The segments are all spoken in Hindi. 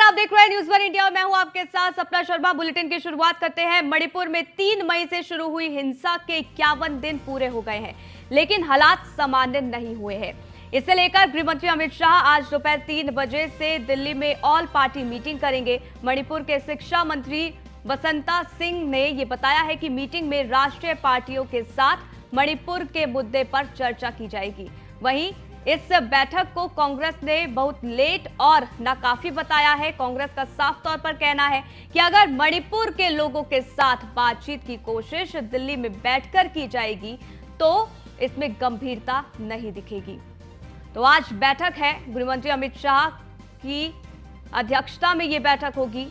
आप देख रहे हैं न्यूज़ वन इंडिया और मैं हूं आपके साथ सपना शर्मा। बुलेटिन की शुरुआत करते हैं। मणिपुर में 3 मई से शुरू हुई हिंसा के 51 दिन पूरे हो गए हैं, लेकिन हालात सामान्य नहीं हुए हैं। इसे लेकर गृह मंत्री अमित शाह आज दोपहर 3 बजे से दिल्ली में ऑल पार्टी मीटिंग करेंगे। मणिपुर के शिक्षा मंत्री बसंता सिंह ने ये बताया है कि मीटिंग में राष्ट्रीय पार्टियों के साथ मणिपुर के मुद्दे पर चर्चा की जाएगी। वहीं इस बैठक को कांग्रेस ने बहुत लेट और नाकाफी बताया है। कांग्रेस का साफ तौर पर कहना है कि अगर मणिपुर के लोगों के साथ बातचीत की कोशिश दिल्ली में बैठकर की जाएगी तो इसमें गंभीरता नहीं दिखेगी। तो आज बैठक है, गृहमंत्री अमित शाह की अध्यक्षता में ये बैठक होगी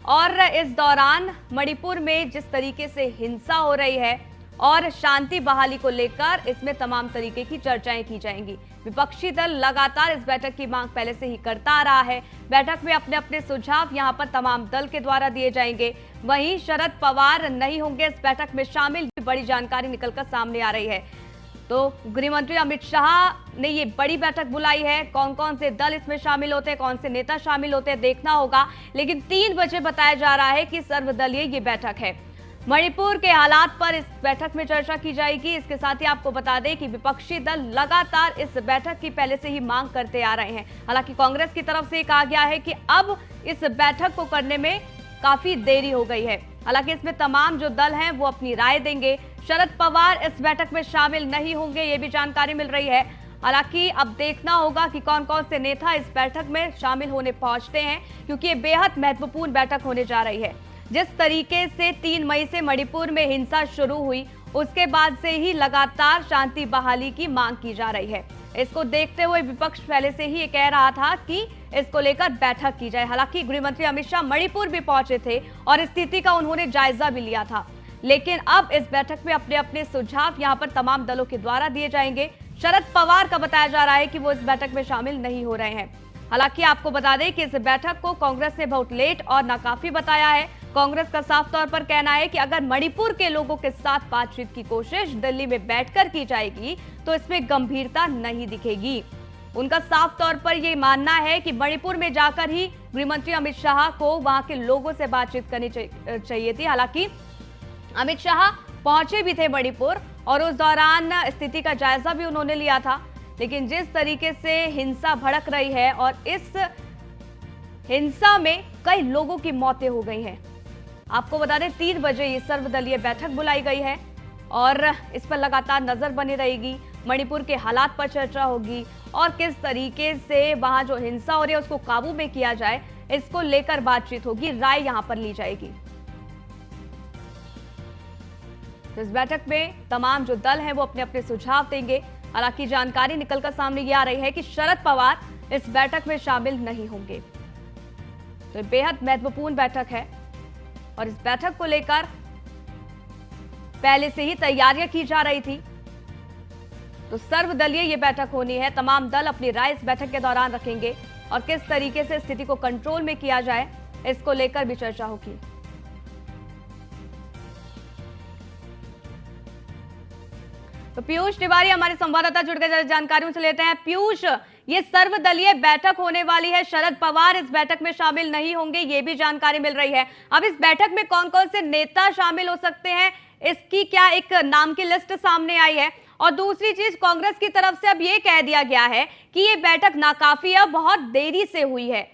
और इस दौरान मणिपुर में जिस तरीके से हिंसा हो रही है और शांति बहाली को लेकर इसमें तमाम तरीके की चर्चाएं की जाएंगी। विपक्षी दल लगातार इस बैठक की मांग पहले से ही करता आ रहा है। बैठक में अपने अपने सुझाव यहां पर तमाम दल के द्वारा दिए जाएंगे। वहीं शरद पवार नहीं होंगे इस बैठक में शामिल, बड़ी जानकारी निकलकर सामने आ रही है। तो गृह मंत्री अमित शाह ने ये बड़ी बैठक बुलाई है। कौन कौन से दल इसमें शामिल होते हैं, कौन से नेता शामिल होते हैं, देखना होगा। लेकिन 3 बजे बताया जा रहा है कि सर्वदलीय ये बैठक है। मणिपुर के हालात पर इस बैठक में चर्चा की जाएगी। इसके साथ ही आपको बता दें कि विपक्षी दल लगातार इस बैठक की पहले से ही मांग करते आ रहे हैं। हालांकि कांग्रेस की तरफ से कहा गया है कि अब इस बैठक को करने में काफी देरी हो गई है। हालांकि इसमें तमाम जो दल हैं वो अपनी राय देंगे। शरद पवार इस बैठक में शामिल नहीं होंगे, ये भी जानकारी मिल रही है। हालांकि अब देखना होगा कि कौन कौन से नेता इस बैठक में शामिल होने पहुंचते हैं, क्योंकि ये बेहद महत्वपूर्ण बैठक होने जा रही है। जिस तरीके से 3 मई से मणिपुर में हिंसा शुरू हुई, उसके बाद से ही लगातार शांति बहाली की मांग की जा रही है। इसको देखते हुए विपक्ष पहले से ही ये कह रहा था कि इसको लेकर बैठक की जाए। हालांकि गृह मंत्री अमित शाह मणिपुर भी पहुंचे थे और स्थिति का उन्होंने जायजा भी लिया था, लेकिन अब इस बैठक में अपने अपने सुझाव यहां पर तमाम दलों के द्वारा दिए जाएंगे। शरद पवार का बताया जा रहा है कि वो इस बैठक में शामिल नहीं हो रहे हैं। हालांकि आपको बता दें कि इस बैठक को कांग्रेस ने बहुत लेट और नाकाफी बताया है। कांग्रेस का साफ तौर पर कहना है कि अगर मणिपुर के लोगों के साथ बातचीत की कोशिश दिल्ली में बैठकर की जाएगी तो इसमें गंभीरता नहीं दिखेगी। उनका साफ तौर पर यह मानना है कि मणिपुर में जाकर ही गृहमंत्री अमित शाह को वहां के लोगों से बातचीत करनी चाहिए थी। हालांकि अमित शाह पहुंचे भी थे मणिपुर और उस दौरान स्थिति का जायजा भी उन्होंने लिया था, लेकिन जिस तरीके से हिंसा भड़क रही है और इस हिंसा में कई लोगों की मौतें हो गई हैं। आपको बता दें 3 बजे ये सर्वदलीय बैठक बुलाई गई है और इस पर लगातार नजर बनी रहेगी। मणिपुर के हालात पर चर्चा होगी और किस तरीके से वहां जो हिंसा हो रही है उसको काबू में किया जाए, इसको लेकर बातचीत होगी, राय यहां पर ली जाएगी। तो इस बैठक में तमाम जो दल हैं वो अपने अपने सुझाव देंगे। हालांकि जानकारी निकलकर सामने ये आ रही है कि शरद पवार इस बैठक में शामिल नहीं होंगे। तो बेहद महत्वपूर्ण बैठक है और इस बैठक को लेकर पहले से ही तैयारियां की जा रही थी। तो सर्वदलीय ये बैठक होनी है। तमाम दल अपनी राय इस बैठक के दौरान रखेंगे और किस तरीके से स्थिति को कंट्रोल में किया जाए, इसको लेकर भी चर्चा होगी। तो पीयूष तिवारी हमारे संवाददाता जुड़ गए, जानकारियों से लेते हैं। पीयूष, ये सर्वदलीय बैठक होने वाली है, शरद पवार इस बैठक में शामिल नहीं होंगे, ये भी जानकारी मिल रही है। अब इस बैठक में कौन कौन से नेता शामिल हो सकते हैं, इसकी क्या एक नाम की लिस्ट सामने आई है? और दूसरी चीज, कांग्रेस की तरफ से अब ये कह दिया गया है कि ये बैठक नाकाफी है, बहुत देरी से हुई है।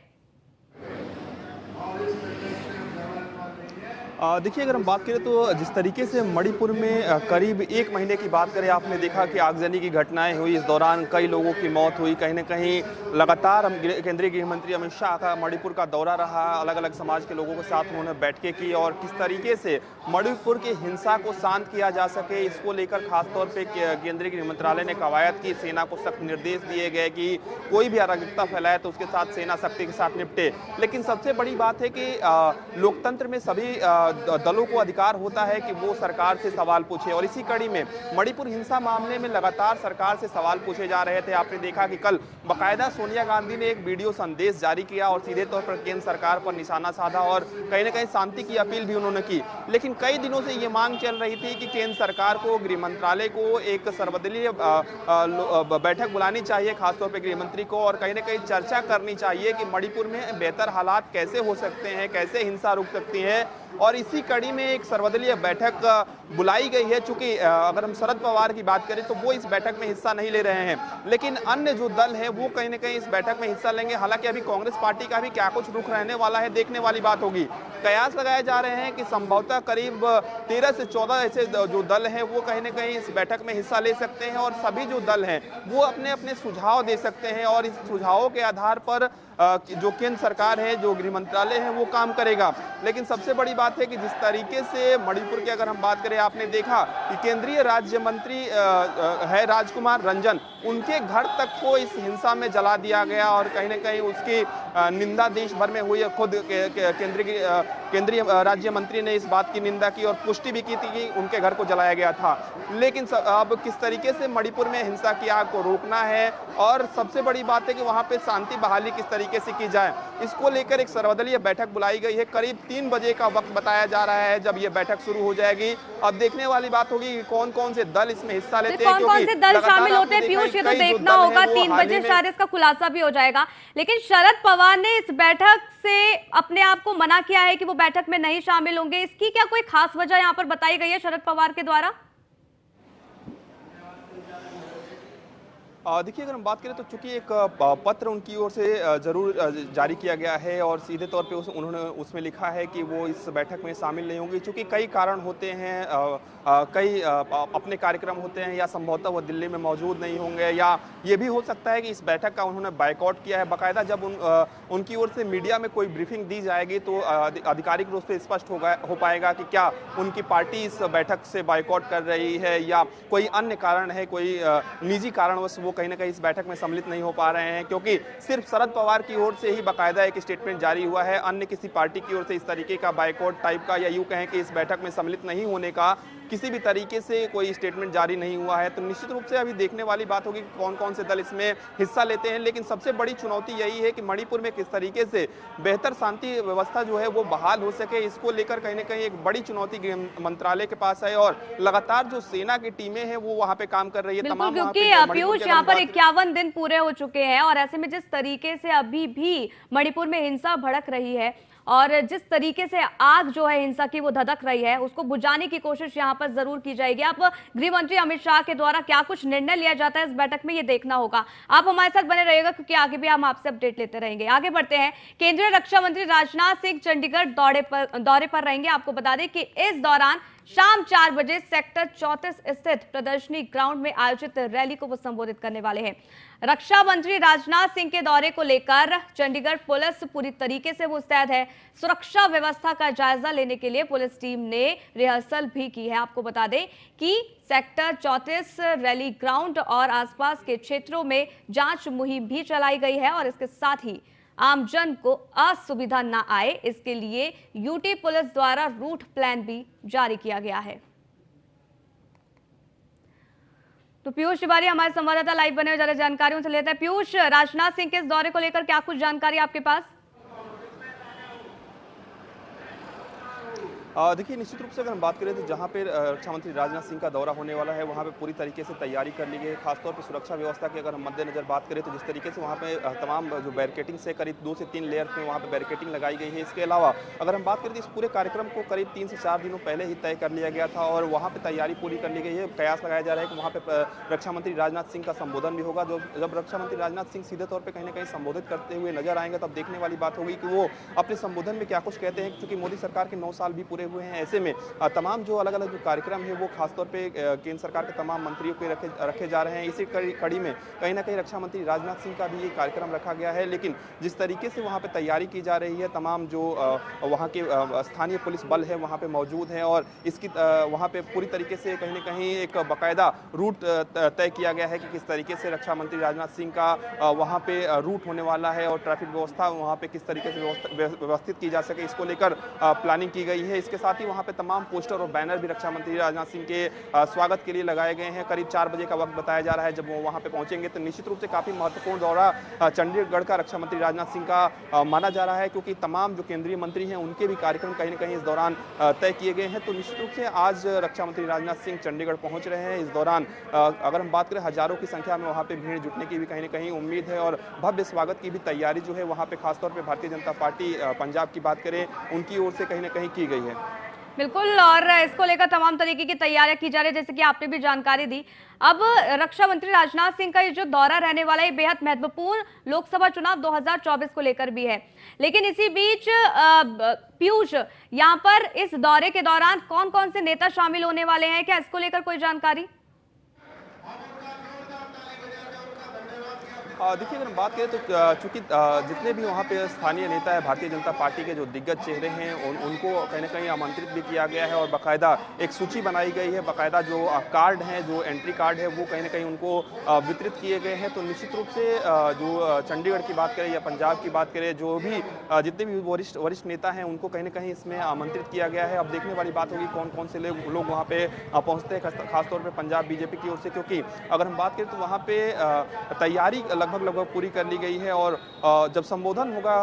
देखिए, अगर हम बात करें तो जिस तरीके से मणिपुर में करीब 1 महीने की बात करें, आपने देखा कि आगजनी की घटनाएं हुई, इस दौरान कई लोगों की मौत हुई। कहीं ना कहीं लगातार केंद्रीय गृह मंत्री अमित शाह का मणिपुर का दौरा रहा, अलग अलग समाज के लोगों के साथ उन्होंने बैठकें की और किस तरीके से मणिपुर की हिंसा को शांत किया जा सके, इसको लेकर खासतौर पर केंद्रीय गृह मंत्रालय ने कवायद की। सेना को सख्त निर्देश दिए गए कि कोई भी अराजकता फैलाए तो उसके साथ सेना सख्ती के साथ निपटे। लेकिन सबसे बड़ी बात है कि लोकतंत्र में सभी दलों को अधिकार होता है कि वो सरकार से सवाल पूछे। और इसी कड़ी में मणिपुर हिंसा मामले में लगातार सरकार से सवाल पूछे जा रहे थे। आपने देखा कि कल बाकायदा सोनिया गांधी ने एक वीडियो संदेश जारी किया और सीधे तौर पर केंद्र सरकार पर निशाना साधा और कहीं न कहीं शांति की अपील भी उन्होंने की। लेकिन कई दिनों से ये मांग चल रही थी कि केंद्र सरकार को, गृह मंत्रालय को एक सर्वदलीय बैठक बुलानी चाहिए, खासतौर पर गृह मंत्री को, और कहीं न कहीं चर्चा करनी चाहिए कि मणिपुर में बेहतर हालात कैसे हो सकते हैं, कैसे हिंसा रुक सकती है। और इसी कड़ी में एक सर्वदलीय बैठक बुलाई गई है। चूंकि अगर हम शरद पवार की बात करें तो वो इस बैठक में हिस्सा नहीं ले रहे हैं, लेकिन अन्य जो दल है वो कहीं न कहीं इस बैठक में हिस्सा लेंगे। हालांकि अभी कांग्रेस पार्टी का भी क्या कुछ रुख रहने वाला है, देखने वाली बात होगी। कयास लगाए जा रहे हैं कि संभवतः करीब 13 से 14 ऐसे जो दल हैं वो कहीं न कहीं इस बैठक में हिस्सा ले सकते हैं और सभी जो दल हैं वो अपने अपने सुझाव दे सकते हैं और इस सुझावों के आधार पर जो केंद्र सरकार है, जो गृह मंत्रालय है, वो काम करेगा। लेकिन सबसे बड़ी बात है कि जिस तरीके से मणिपुर की अगर हम बात करें, आपने देखा कि केंद्रीय राज्य मंत्री है राजकुमार रंजन, उनके घर तक को इस हिंसा में जला दिया गया और कहीं न कहीं उसकी निंदा देश भर में हुई है। खुद केंद्रीय राज्य मंत्री ने इस बात की निंदा की और पुष्टि भी की थी कि उनके घर को जलाया गया था। लेकिन अब किस तरीके से मणिपुर में हिंसा की आग को रोकना है और सबसे बड़ी बात है कि वहां पे शांति बहाली किस तरीके से की जाए, इसको लेकर एक सर्वदलीय बैठक बुलाई गई है। करीब 3 बजे का वक्त बताया जा रहा है जब ये बैठक शुरू हो जाएगी। अब देखने वाली बात होगी कि कौन कौन से दल इसमें हिस्सा लेते हैं, कौन से दल शामिल होते हैं। पीयूष, ये तो देखना होगा, 3 बजे शायद इसका खुलासा भी हो जाएगा। लेकिन शरद पवार ने इस बैठक से अपने आप को मना किया है कि वो बैठक में नहीं शामिल होंगे। इसकी क्या कोई खास वजह यहाँ पर बताई गई है शरद पवार के द्वारा? देखिए, अगर हम बात करें तो चूंकि एक पत्र उनकी ओर से जरूर जारी किया गया है और सीधे तौर पे उन्होंने उसमें लिखा है कि वो इस बैठक में शामिल नहीं होंगे। चूंकि कई कारण होते हैं, कई अपने कार्यक्रम होते हैं, या संभवतः वो दिल्ली में मौजूद नहीं होंगे, या ये भी हो सकता है कि इस बैठक का उन्होंने बायकॉट किया है। बाकायदा जब उनकी ओर से मीडिया में कोई ब्रीफिंग दी जाएगी तो आधिकारिक रूप से स्पष्ट हो पाएगा कि क्या उनकी पार्टी इस बैठक से बायकॉट कर रही है या कोई अन्य कारण है, कोई निजी कारणवश वो कहीं ना कहीं इस बैठक में सम्मिलित नहीं हो पा रहे हैं। क्योंकि सिर्फ शरद पवार की ओर से ही बाकायदा एक स्टेटमेंट जारी हुआ है, अन्य किसी पार्टी की ओर से इस तरीके का बायकॉट टाइप का, या यूं कहें कि इस बैठक में सम्मिलित नहीं होने का किसी भी तरीके से कोई स्टेटमेंट जारी नहीं हुआ है। तो निश्चित रूप से अभी देखने वाली बात होगी कि कौन कौन से दल इसमें हिस्सा लेते हैं। लेकिन सबसे बड़ी चुनौती यही है कि मणिपुर में किस तरीके से बेहतर शांति व्यवस्था जो है वो बहाल हो सके, इसको लेकर कहीं ना कहीं एक बड़ी चुनौती गृह मंत्रालय के पास है। और लगातार जो सेना की टीमें हैं वो वहां पे काम कर रही है तमाम। क्योंकि पीयूष, यहाँ पर 51 दिन पूरे हो चुके हैं और ऐसे में जिस तरीके से अभी भी मणिपुर में हिंसा भड़क रही है और जिस तरीके से आग जो है हिंसा की वो धधक रही है, उसको बुझाने की कोशिश यहाँ पर जरूर की जाएगी। अब गृह मंत्री अमित शाह के द्वारा क्या कुछ निर्णय लिया जाता है इस बैठक में, ये देखना होगा। आप हमारे साथ बने रहिएगा क्योंकि आगे भी हम आपसे अपडेट लेते रहेंगे। आगे बढ़ते हैं। केंद्रीय रक्षा मंत्री राजनाथ सिंह चंडीगढ़ दौरे पर रहेंगे। आपको बता दें कि इस दौरान शाम 4 बजे सेक्टर 34 स्थित प्रदर्शनी ग्राउंड में आयोजित रैली को वो संबोधित करने वाले हैं। रक्षा मंत्री राजनाथ सिंह के दौरे को लेकर चंडीगढ़ पुलिस पूरी तरीके से मुस्तैद है। सुरक्षा व्यवस्था का जायजा लेने के लिए पुलिस टीम ने रिहर्सल भी की है। आपको बता दें कि सेक्टर 34 रैली ग्राउंड और आसपास के क्षेत्रों में जांच मुहिम भी चलाई गई है और इसके साथ ही आमजन को असुविधा न आए, इसके लिए यूटी पुलिस द्वारा रूट प्लान भी जारी किया गया है। तो पीयूष तिवारी हमारे संवाददाता लाइव बने हुए ज्यादा जानकारियों से लेते हैं। पीयूष, राजनाथ सिंह के इस दौरे को लेकर क्या कुछ जानकारी आपके पास? देखिए, निश्चित रूप से अगर हम बात करें तो जहां पे रक्षा मंत्री राजनाथ सिंह का दौरा होने वाला है वहां पे पूरी तरीके से तैयारी कर ली गई है। खासतौर पे सुरक्षा व्यवस्था की अगर हम मद्देनजर बात करें तो जिस तरीके से वहां पे तमाम जो बैरिकेटिंग से करीब 2 से 3 लेयर में वहां पे बैरिकेटिंग लगाई गई है। इसके अलावा अगर हम बात करें तो इस पूरे कार्यक्रम को करीब 3 से 4 दिनों पहले ही तय कर लिया गया था और वहाँ पर तैयारी पूरी कर ली गई है। कयास लगाया जा रहा है कि वहाँ पर रक्षा मंत्री राजनाथ सिंह का संबोधन भी होगा। जब रक्षा मंत्री राजनाथ सिंह सीधे तौर पर कहीं ना कहीं संबोधित करते हुए नजर आएंगे तब देखने वाली बात होगी कि वो अपने संबोधन में क्या कुछ कहते हैं। क्योंकि मोदी सरकार के 9 साल भी पूरे हुए हैं, ऐसे में तमाम जो अलग अलग जो कार्यक्रम है वो खासतौर पे केंद्र सरकार के तमाम मंत्रियों के रखे जा रहे हैं। इसी कड़ी में कहीं ना कहीं रक्षा मंत्री राजनाथ सिंह का भी ये कार्यक्रम रखा गया है। लेकिन जिस तरीके से वहाँ पे तैयारी की जा रही है, तमाम जो वहाँ के स्थानीय पुलिस बल है वहाँ पे मौजूद है और इसकी वहाँ पे पूरी तरीके से कहीं ना कहीं एक बाकायदा रूट तय किया गया है कि किस तरीके से रक्षा मंत्री राजनाथ सिंह का वहाँ पे रूट होने वाला है और ट्रैफिक व्यवस्था वहाँ पे किस तरीके से व्यवस्थित की जा सके, इसको लेकर प्लानिंग की गई है। इसके इसके साथ ही वहाँ पे तमाम पोस्टर और बैनर भी रक्षा मंत्री राजनाथ सिंह के स्वागत के लिए लगाए गए हैं। करीब 4 बजे का वक्त बताया जा रहा है जब वो वहाँ पे पहुंचेंगे। तो निश्चित रूप से काफी महत्वपूर्ण दौरा चंडीगढ़ का रक्षा मंत्री राजनाथ सिंह का माना जा रहा है, क्योंकि तमाम जो केंद्रीय मंत्री हैं उनके भी कार्यक्रम कहीं न कहीं इस दौरान तय किए गए हैं। तो निश्चित रूप से आज रक्षा मंत्री राजनाथ सिंह चंडीगढ़ पहुंच रहे हैं। इस दौरान अगर हम बात करें हजारों की संख्या में वहाँ पे भीड़ जुटने की भी कहीं न कहीं उम्मीद है और भव्य स्वागत की भी तैयारी जो है वहाँ पे खासतौर पे भारतीय जनता पार्टी पंजाब की बात करें उनकी ओर से कहीं न कहीं की गई है। बिल्कुल, और इसको लेकर तमाम तरीके की तैयारियां की जा रही है, जैसे कि आपने भी जानकारी दी। अब रक्षा मंत्री राजनाथ सिंह का ये जो दौरा रहने वाला है बेहद महत्वपूर्ण लोकसभा चुनाव 2024 को लेकर भी है। लेकिन इसी बीच पीयूष, यहाँ पर इस दौरे के दौरान कौन कौन से नेता शामिल होने वाले हैं, क्या इसको लेकर कोई जानकारी? देखिए, अगर हम बात करें तो चूंकि जितने भी वहाँ पे स्थानीय नेता है भारतीय जनता पार्टी के जो दिग्गज चेहरे हैं उनको कहीं न कहीं आमंत्रित भी किया गया है और बाकायदा एक सूची बनाई गई है। बाकायदा जो कार्ड हैं, जो एंट्री कार्ड है वो कहीं न कहीं उनको वितरित किए गए हैं। तो निश्चित रूप से जो चंडीगढ़ की बात करें या पंजाब की बात करें, जो भी जितने भी वरिष्ठ नेता हैं उनको कहीं न कहीं इसमें आमंत्रित किया गया है। अब देखने वाली बात होगी कौन कौन से लोग वहाँ पे पहुँचते हैं, खासतौर पर पंजाब बीजेपी की ओर से, क्योंकि अगर हम बात करें तो वहाँ पे तैयारी लगभग पूरी कर ली गई है। और जब संबोधन होगा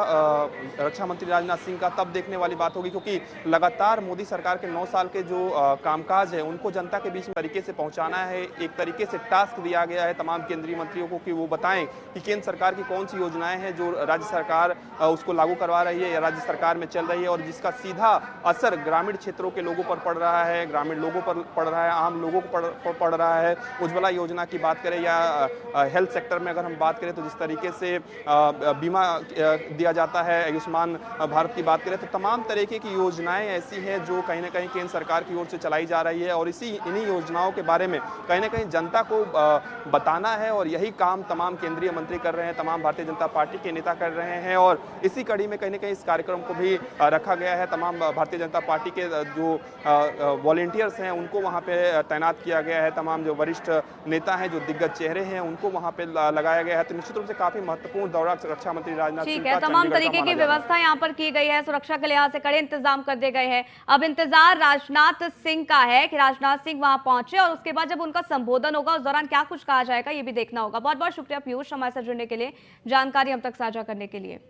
रक्षा मंत्री राजनाथ सिंह का तब देखने वाली बात होगी, क्योंकि लगातार मोदी सरकार के 9 साल के जो कामकाज है उनको जनता के बीच में तरीके से पहुंचाना है। एक तरीके से टास्क दिया गया है तमाम केंद्रीय मंत्रियों को कि वो बताएं कि केंद्र सरकार की कौन सी योजनाएं हैं जो राज्य सरकार उसको लागू करवा रही है या राज्य सरकार में चल रही है और जिसका सीधा असर ग्रामीण क्षेत्रों के लोगों पर पड़ रहा है, ग्रामीण लोगों पर पड़ रहा है, आम लोगों को पड़ रहा है। उज्ज्वला योजना की बात करें या हेल्थ सेक्टर में अगर हम बात करें तो जिस तरीके से बीमा दिया जाता है, आयुष्मान भारत की बात करें तो तमाम तरीके की योजनाएं ऐसी हैं जो कहीं ना कहीं केंद्र सरकार की ओर से चलाई जा रही है और इन्हीं योजनाओं के बारे में कहीं ना कहीं जनता को बताना है और यही काम तमाम केंद्रीय मंत्री कर रहे हैं, तमाम भारतीय जनता पार्टी के नेता कर रहे हैं और इसी कड़ी में कहीं ना कहीं इस कार्यक्रम को भी रखा गया है। तमाम भारतीय जनता पार्टी के जो वॉलंटियर्स हैं उनको वहाँ पे तैनात किया गया है, तमाम जो वरिष्ठ नेता हैं, जो दिग्गज चेहरे हैं उनको वहाँ पे लगाया गया है। तो निश्चित रूप से काफी महत्वपूर्ण दौरा रक्षा मंत्री राजनाथ सिंह का तमाम तरीके की व्यवस्था यहाँ पर की गई है, सुरक्षा के लिहाज से कड़े इंतजाम कर दिए गए हैं। अब इंतजार राजनाथ सिंह का है कि राजनाथ सिंह वहां पहुंचे और उसके बाद जब उनका संबोधन होगा उस दौरान क्या कुछ कहा जाएगा ये भी देखना होगा। बहुत बहुत शुक्रिया पीयूष हमारे साथ जुड़ने के लिए, जानकारी हम तक साझा करने के लिए।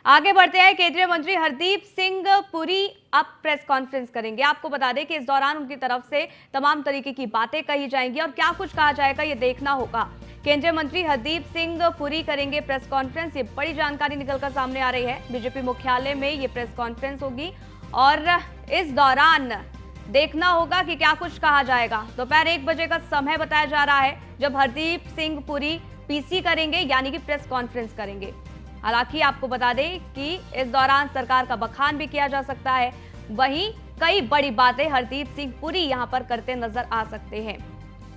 आगे बढ़ते हैं, केंद्रीय मंत्री हरदीप सिंह पुरी अब प्रेस कॉन्फ्रेंस करेंगे। आपको बता दें कि इस दौरान उनकी तरफ से तमाम तरीके की बातें कही जाएंगी और क्या कुछ कहा जाएगा ये देखना होगा। केंद्रीय मंत्री हरदीप सिंह पुरी करेंगे प्रेस कॉन्फ्रेंस, ये बड़ी जानकारी निकलकर सामने आ रही है। बीजेपी मुख्यालय में ये प्रेस कॉन्फ्रेंस होगी और इस दौरान देखना होगा कि क्या कुछ कहा जाएगा। दोपहर 1 बजे का समय बताया जा रहा है जब हरदीप सिंह पुरी पीसी करेंगे, यानी कि प्रेस कॉन्फ्रेंस करेंगे। हालांकि आपको बता दें कि इस दौरान सरकार का बखान भी किया जा सकता है, वहीं कई बड़ी बातें हरदीप सिंह पुरी यहां पर करते नजर आ सकते हैं।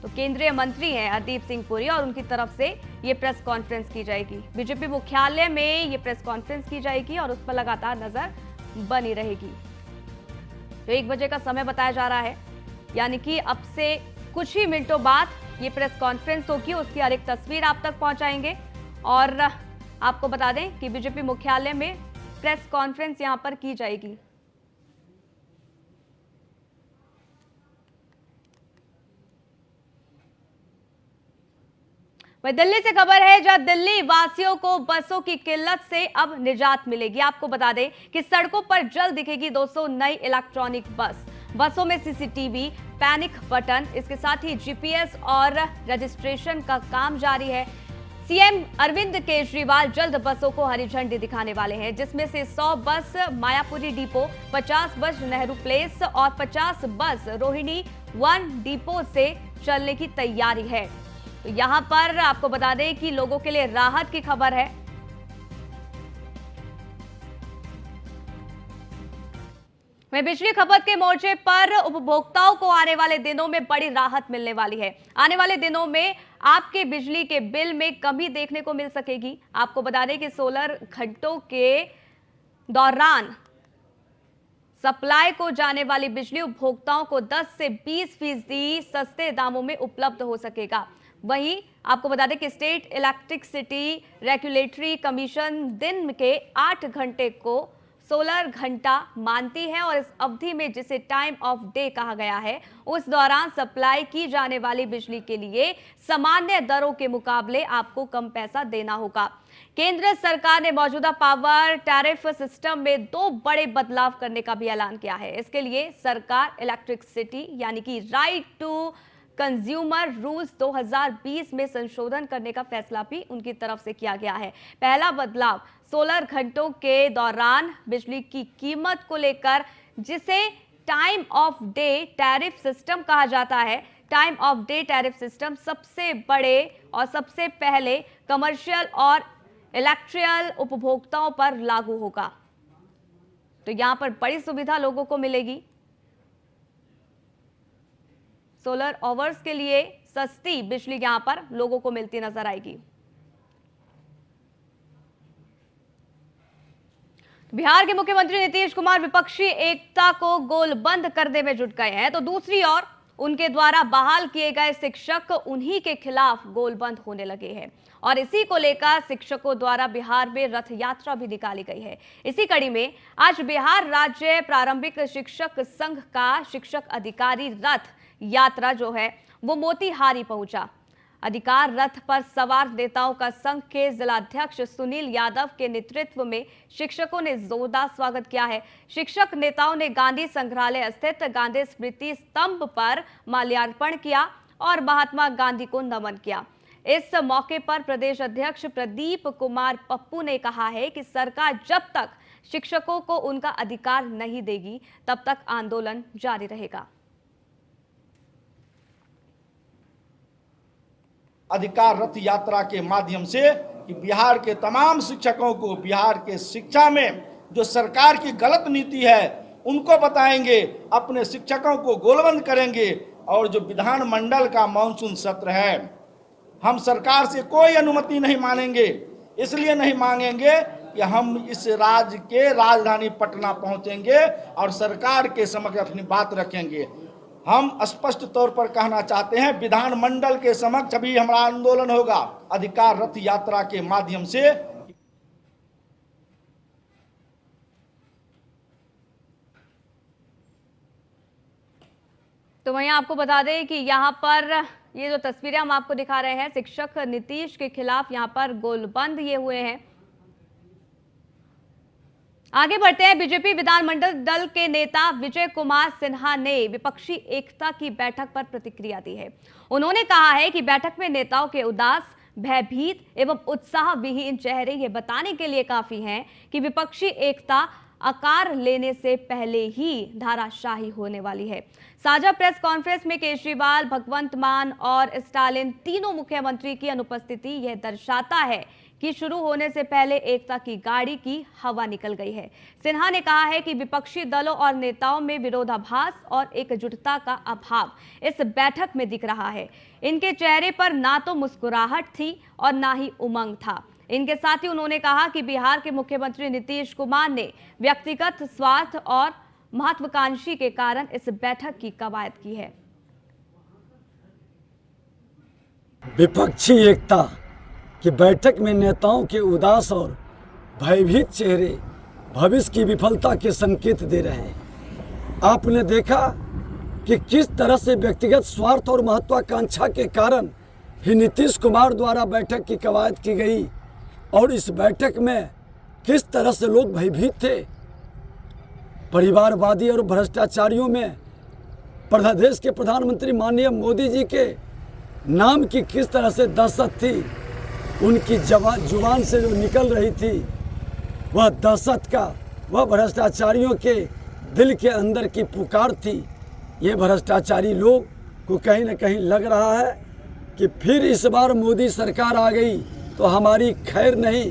तो केंद्रीय मंत्री हैं हरदीप सिंह पुरी और उनकी तरफ से ये प्रेस कॉन्फ्रेंस की जाएगी। बीजेपी मुख्यालय में ये प्रेस कॉन्फ्रेंस की जाएगी और उस पर लगातार नजर बनी रहेगी। तो 1 बजे का समय बताया जा रहा है, यानी कि अब से कुछ ही मिनटों बाद ये प्रेस कॉन्फ्रेंस होगी, उसकी हर एक तस्वीर आप तक पहुंचाएंगे। और आपको बता दें कि बीजेपी मुख्यालय में प्रेस कॉन्फ्रेंस यहां पर की जाएगी। वही दिल्ली से खबर है जहां दिल्ली वासियों को बसों की किल्लत से अब निजात मिलेगी। आपको बता दें कि सड़कों पर जल्द दिखेगी 200 नई इलेक्ट्रॉनिक बस। बसों में सीसीटीवी, पैनिक बटन, इसके साथ ही जीपीएस और रजिस्ट्रेशन का काम जारी है। सीएम अरविंद केजरीवाल जल्द बसों को हरी झंडी दिखाने वाले हैं, जिसमें से 100 बस मायापुरी डिपो, 50 बस नेहरू प्लेस और 50 बस रोहिणी 1 डिपो से चलने की तैयारी है। तो यहां पर आपको बता दें कि लोगों के लिए राहत की खबर है। वहीं बिजली खपत के मोर्चे पर उपभोक्ताओं को आने वाले दिनों में बड़ी राहत मिलने वाली है। आने वाले दिनों में आपके बिजली के बिल में कमी देखने को मिल सकेगी। आपको बता दें कि सोलर घंटों के दौरान सप्लाई को जाने वाली बिजली उपभोक्ताओं को 10 से 20% सस्ते दामों में उपलब्ध हो सकेगा। वहीं आपको बता दें कि स्टेट इलेक्ट्रिसिटी रेगुलेटरी कमीशन दिन के 8 घंटे को 16 घंटा मानती है और इस अवधि में जिसे टाइम ऑफ डे कहा गया है उस दौरान सप्लाई की जाने वाली बिजली के लिए सामान्य दरों के मुकाबले आपको कम पैसा देना होगा। केंद्र सरकार ने मौजूदा पावर टैरिफ सिस्टम में 2 बड़े बदलाव करने का भी ऐलान किया है। इसके लिए सरकार इलेक्ट्रिसिटी यानी कि राइट टू कंज्यूमर रूल्स 2020 में संशोधन करने का फैसला भी उनकी तरफ से किया गया है। पहला बदलाव 16 घंटों के दौरान बिजली की कीमत को लेकर, जिसे time of day tariff system कहा जाता है। Time of day tariff system सबसे बड़े और सबसे पहले कमर्शियल और इलेक्ट्रिकल उपभोक्ताओं पर लागू होगा। तो यहां पर बड़ी सुविधा लोगों को मिलेगी। सोलर आवर्स के लिए सस्ती बिजली यहां पर लोगों को मिलती नजर आएगी। बिहार के मुख्यमंत्री नीतीश कुमार विपक्षी एकता को गोलबंद करने में जुट गए हैं, तो दूसरी ओर उनके द्वारा बहाल किए गए शिक्षक उन्हीं के खिलाफ गोलबंद होने लगे हैं और इसी को लेकर शिक्षकों द्वारा बिहार में रथ यात्रा भी निकाली गई है। इसी कड़ी में आज बिहार राज्य प्रारंभिक शिक्षक संघ का शिक्षक अधिकारी रथ यात्रा जो है वो मोतिहारी पहुंचा। अधिकार रथ पर सवार नेताओं का संघ के जिलाध्यक्ष सुनील यादव के नेतृत्व में शिक्षकों ने जोरदार स्वागत किया है। शिक्षक नेताओं ने गांधी संग्रहालय स्थित गांधी स्मृति स्तंभ पर माल्यार्पण किया और महात्मा गांधी को नमन किया। इस मौके पर प्रदेश अध्यक्ष प्रदीप कुमार पप्पू ने कहा है कि सरकार जब तक शिक्षकों को उनका अधिकार नहीं देगी तब तक आंदोलन जारी रहेगा। अधिकार रथ यात्रा के माध्यम से कि बिहार के तमाम शिक्षकों को बिहार के शिक्षा में जो सरकार की गलत नीति है उनको बताएंगे, अपने शिक्षकों को गोलबंद करेंगे और जो विधानमंडल का मानसून सत्र है हम सरकार से कोई अनुमति नहीं मांगेंगे। इसलिए नहीं मांगेंगे कि हम इस राज्य के राजधानी पटना पहुंचेंगे और सरकार के समक्ष अपनी बात रखेंगे। हम स्पष्ट तौर पर कहना चाहते हैं विधानमंडल के समक्ष अभी हमारा आंदोलन होगा अधिकार रथ यात्रा के माध्यम से। तो वहीं आपको बता दें कि यहाँ पर ये जो तस्वीरें हम आपको दिखा रहे हैं, शिक्षक नीतीश के खिलाफ यहाँ पर गोलबंद ये हुए हैं। आगे बढ़ते हैं। बीजेपी विधानमंडल दल के नेता विजय कुमार सिन्हा ने विपक्षी एकता की बैठक पर प्रतिक्रिया दी है। उन्होंने कहा है कि बैठक में नेताओं के उदास, भयभीत एवं उत्साह विहीन चेहरे ये बताने के लिए काफी हैं कि विपक्षी एकता आकार लेने से पहले ही धाराशाही होने वाली है। साझा प्रेस कॉन्फ्रेंस में केजरीवाल, भगवंत मान और स्टालिन तीनों मुख्यमंत्री की अनुपस्थिति यह दर्शाता है कि शुरू होने से पहले एकता की गाड़ी की हवा निकल गई है। सिन्हा ने कहा है कि विपक्षी दलों और नेताओं में विरोधाभास और एकजुटता का अभाव इस बैठक में दिख रहा है। इनके चेहरे पर ना तो मुस्कुराहट थी और ना ही उमंग था। इनके साथ ही उन्होंने कहा कि बिहार के मुख्यमंत्री नीतीश कुमार ने व्यक्तिगत स्वार्थ और महत्वाकांक्षी के कारण इस बैठक की कवायद की है। विपक्षी एकता की बैठक में नेताओं के उदास और भयभीत चेहरे भविष्य की विफलता के संकेत दे रहे हैं। आपने देखा कि किस तरह से व्यक्तिगत स्वार्थ और महत्वाकांक्षा के कारण ही नीतीश कुमार द्वारा बैठक की कवायद की गई और इस बैठक में किस तरह से लोग भयभीत थे। परिवारवादी और भ्रष्टाचारियों में देश के प्रधानमंत्री माननीय मोदी जी के नाम की किस तरह से दहशत थी, उनकी जुबान से जो निकल रही थी वह दहशत का, वह भ्रष्टाचारियों के दिल के अंदर की पुकार थी। ये भ्रष्टाचारी लोग को कहीं न कहीं लग रहा है कि फिर इस बार मोदी सरकार आ गई तो हमारी खैर नहीं।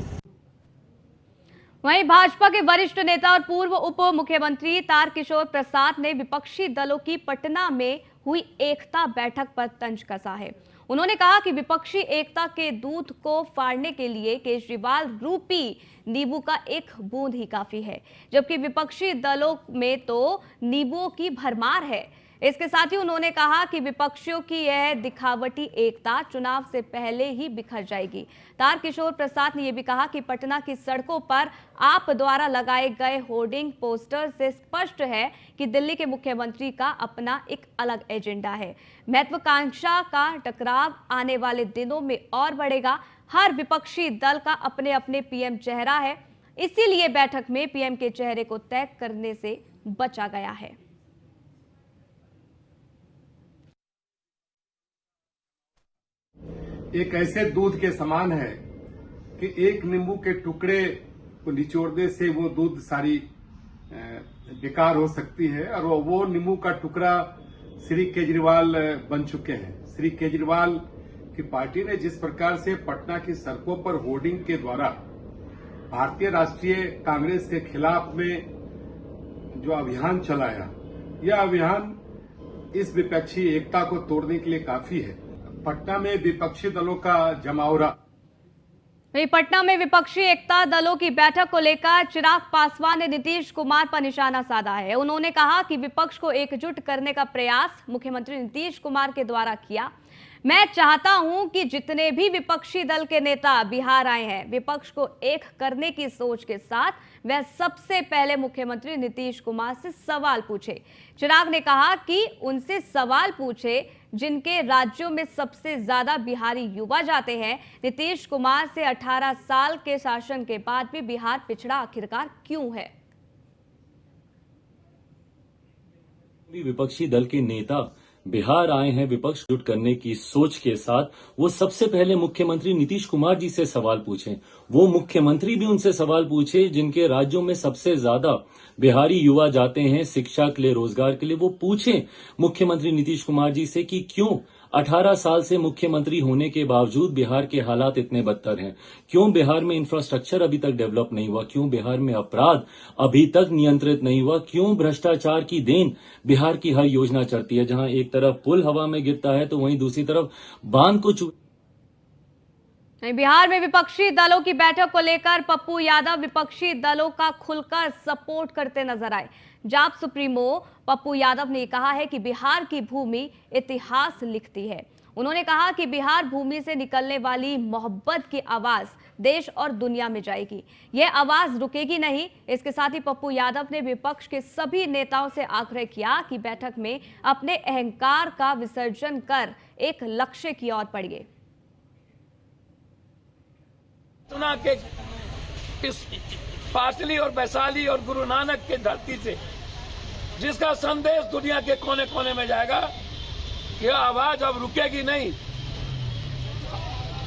वहीं भाजपा के वरिष्ठ नेता और पूर्व उप मुख्यमंत्री तारकिशोर प्रसाद ने विपक्षी दलों की पटना में हुई एकता बैठक पर तंज कसा है। उन्होंने कहा कि विपक्षी एकता के दूध को फाड़ने के लिए केजरीवाल रूपी नींबू का एक बूंद ही काफी है, जबकि विपक्षी दलों में तो नींबुओं की भरमार है। इसके साथ ही उन्होंने कहा कि विपक्षियों की यह दिखावटी एकता चुनाव से पहले ही बिखर जाएगी। तारकिशोर प्रसाद ने यह भी कहा कि पटना की सड़कों पर आप द्वारा लगाए गए होर्डिंग पोस्टर से स्पष्ट है कि दिल्ली के मुख्यमंत्री का अपना एक अलग एजेंडा है। महत्वाकांक्षा का टकराव आने वाले दिनों में और बढ़ेगा। हर विपक्षी दल का अपने अपने पीएम चेहरा है, इसीलिए बैठक में पीएम के चेहरे को तय करने से बचा गया है। एक ऐसे दूध के समान है कि एक नींबू के टुकड़े को निचोड़ने से वो दूध सारी बेकार हो सकती है, और वो नींबू का टुकड़ा श्री केजरीवाल बन चुके हैं। श्री केजरीवाल की पार्टी ने जिस प्रकार से पटना की सड़कों पर होर्डिंग के द्वारा भारतीय राष्ट्रीय कांग्रेस के खिलाफ में जो अभियान चलाया, यह अभियान इस विपक्षी एकता को तोड़ने के लिए काफी है। पटना में विपक्षी दलों का जमावड़ा। वहीं पटना में विपक्षी एकता दलों की बैठक को लेकर चिराग पासवान ने नीतीश कुमार पर निशाना साधा है। उन्होंने कहा कि विपक्ष को एकजुट करने का प्रयास मुख्यमंत्री नीतीश कुमार के द्वारा किया। मैं चाहता हूं कि जितने भी विपक्षी दल के नेता बिहार आए हैं, विपक्ष को एक करने की सोच के साथ वह सबसे पहले मुख्यमंत्री नीतीश कुमार से सवाल पूछे। चिराग ने कहा कि उनसे सवाल पूछे जिनके राज्यों में सबसे ज्यादा बिहारी युवा जाते हैं। नीतीश कुमार से 18 साल के शासन के बाद भी बिहार पिछड़ा आखिरकार क्यों है? विपक्षी दल के नेता बिहार आए हैं, विपक्ष जुट करने की सोच के साथ वो सबसे पहले मुख्यमंत्री नीतीश कुमार जी से सवाल पूछें। वो मुख्यमंत्री भी उनसे सवाल पूछे जिनके राज्यों में सबसे ज्यादा बिहारी युवा जाते हैं शिक्षा के लिए, रोजगार के लिए। वो पूछें मुख्यमंत्री नीतीश कुमार जी से कि क्यों 18 साल से मुख्यमंत्री होने के बावजूद बिहार के हालात इतने बदतर हैं, क्यों बिहार में इंफ्रास्ट्रक्चर अभी तक डेवलप नहीं हुआ, क्यों बिहार में अपराध अभी तक नियंत्रित नहीं हुआ, क्यों भ्रष्टाचार की देन बिहार की हर योजना चढ़ती है। जहां एक तरफ पुल हवा में गिरता है तो वहीं दूसरी तरफ बांध को बिहार में विपक्षी दलों की बैठक को लेकर पप्पू यादव विपक्षी दलों का खुलकर सपोर्ट करते नजर आए। जाप सुप्रीमो पप्पू यादव ने कहा है कि बिहार की भूमि इतिहास लिखती है। उन्होंने कहा कि बिहार भूमि से निकलने वाली मोहब्बत की आवाज देश और दुनिया में जाएगी, यह आवाज रुकेगी नहीं। इसके साथ ही पप्पू यादव ने विपक्ष के सभी नेताओं से आग्रह किया कि बैठक में अपने अहंकार का विसर्जन कर एक लक्ष्य की ओर बढ़िए। पटना के इस पाटली और वैशाली और गुरु नानक के धरती से जिसका संदेश दुनिया के कोने कोने में जाएगा, यह आवाज अब रुकेगी नहीं।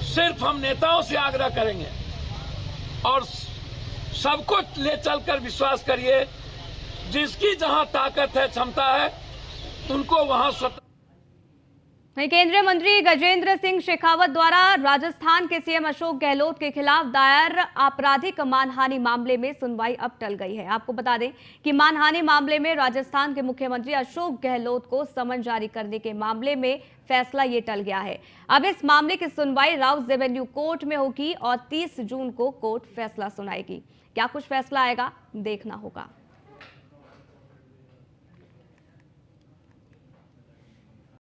सिर्फ हम नेताओं से आग्रह करेंगे और सबको ले चलकर विश्वास करिए, जिसकी जहां ताकत है, क्षमता है, उनको वहां केंद्रीय मंत्री गजेंद्र सिंह शेखावत द्वारा राजस्थान के सीएम अशोक गहलोत के खिलाफ दायर आपराधिक मानहानि मामले में सुनवाई अब टल गई है। आपको बता दें कि मानहानि मामले में राजस्थान के मुख्यमंत्री अशोक गहलोत को समन जारी करने के मामले में फैसला ये टल गया है। अब इस मामले की सुनवाई राउज एवेन्यू कोर्ट में होगी और 30 जून को कोर्ट फैसला सुनाएगी। क्या कुछ फैसला आएगा, देखना होगा।